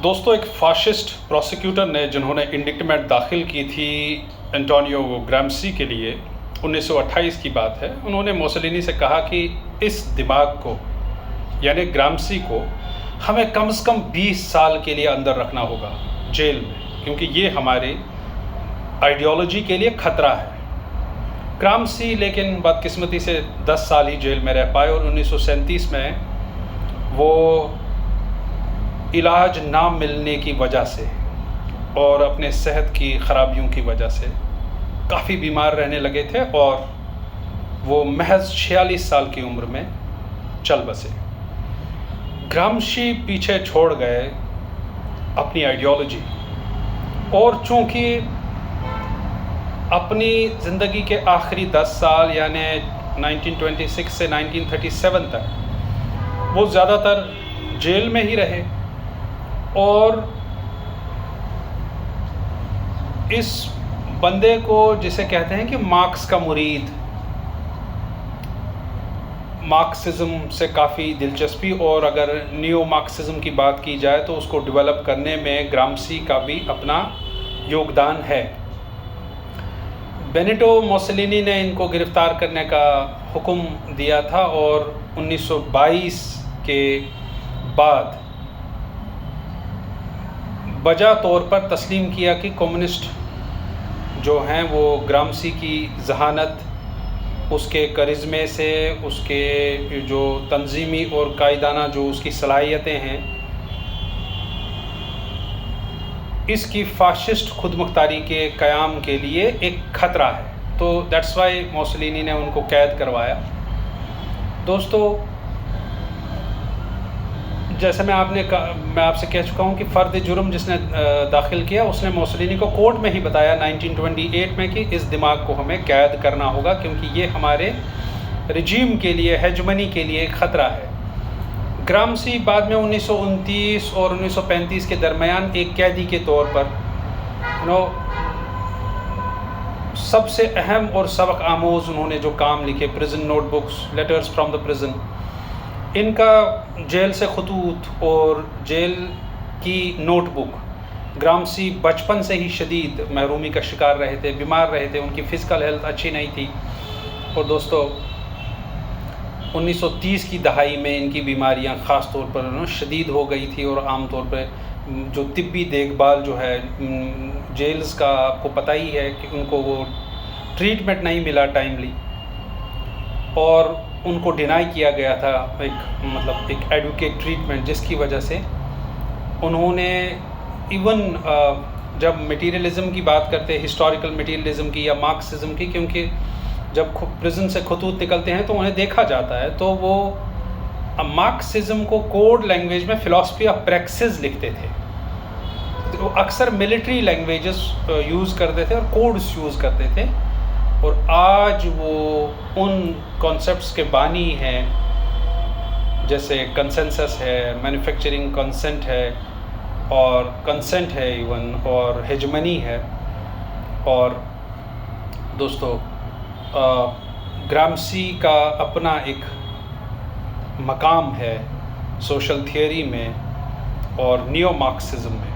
दोस्तों, एक fascist prosecutor ने जिन्होंने इंडिक्टमेंट दाखिल की थी एंटोनियो ग्राम्सी के लिए, 1928 की बात है, उन्होंने मोसोलिनी से कहा कि इस दिमाग को यानी ग्राम्सी को हमें कम से कम 20 साल के लिए अंदर रखना होगा जेल में, क्योंकि ये हमारे आइडियोलॉजी के लिए ख़तरा है। ग्राम्सी लेकिन बदकिस्मती से 10 साल ही जेल में रह पाए और 1937 में वो इलाज ना मिलने की वजह से और अपने सेहत की ख़राबियों की वजह से काफ़ी बीमार रहने लगे थे और वो महज 46 साल की उम्र में चल बसे। ग्राम्सी पीछे छोड़ गए अपनी आइडियोलॉजी और चूँकि अपनी ज़िंदगी के आखिरी 10 साल यानी 1926 से 1937 तक वो ज़्यादातर जेल में ही रहे और इस बंदे को जिसे कहते हैं कि मार्क्स का मुरीद, मार्क्सिज्म से काफ़ी दिलचस्पी और अगर नियो मार्क्सिज्म की बात की जाए तो उसको डेवलप करने में ग्राम्सी का भी अपना योगदान है। बेनिटो मोसोलिनी ने इनको गिरफ़्तार करने का हुक्म दिया था और 1922 के बाद बजा तौर पर तस्लीम किया कि कम्युनिस्ट जो हैं वो ग्राम्सी की जहानत, उसके करिश्मे से, उसके जो तंजीमी और कायदाना जो उसकी सलाहियतें हैं, इसकी फ़ाशिस्ट खुदमुख्तारी के क़याम के लिए एक ख़तरा है। तो दैट्स वाई मोसोलिनी ने उनको कैद करवाया। दोस्तों, जैसे मैं आपसे कह चुका हूँ कि फ़र्द जुर्म जिसने दाखिल किया उसने मोसोलिनी को कोर्ट में ही बताया 1928 में कि इस दिमाग को हमें कैद करना होगा क्योंकि ये हमारे रिजीम के लिए, हेजमनी के लिए एक ख़तरा है। ग्राम्सी बाद में 1929 और 1935 के दरमियान एक कैदी के तौर पर सबसे अहम और सबक आमोज़ उन्होंने जो काम लिखे, prison notebooks, letters from the prison, इनका जेल से खतूत और जेल की नोटबुक, ग्राम्सी बचपन से ही शदीद महरूमी का शिकार रहे थे, बीमार रहे थे, उनकी फ़िज़िकल हेल्थ अच्छी नहीं थी और दोस्तों 1930 की दहाई में इनकी बीमारियां ख़ास तौर पर शदीद हो गई थी और आम तौर पर जो तिब्बी देखभाल जो है जेल्स का, आपको पता ही है कि उनको वो ट्रीटमेंट नहीं मिला टाइमली और उनको डिनाई किया गया था एक एडवोकेट ट्रीटमेंट, जिसकी वजह से उन्होंने इवन जब मटीरियलिज़म की बात करते हैं, हिस्टोरिकल मटीरियलिज़म की या मार्क्सिज्म की, क्योंकि जब प्रिजन से खतूत निकलते हैं तो उन्हें देखा जाता है तो वो मार्क्सिज्म को कोड लैंग्वेज में फ़िलासफ़ी ऑफ प्रैक्सिस लिखते थे। तो अक्सर मिलिट्री लैंग्वेजेस यूज़ करते थे और कोड्स यूज़ करते थे और आज वो उन कॉन्सेप्ट्स के बानी हैं जैसे कंसेंसस है, मैन्युफैक्चरिंग कंसेंट है और कंसेंट है इवन, और हेजमनी है। और दोस्तों, ग्राम्सी का अपना एक मकाम है सोशल थियोरी में और नियो मार्क्सिज्म में।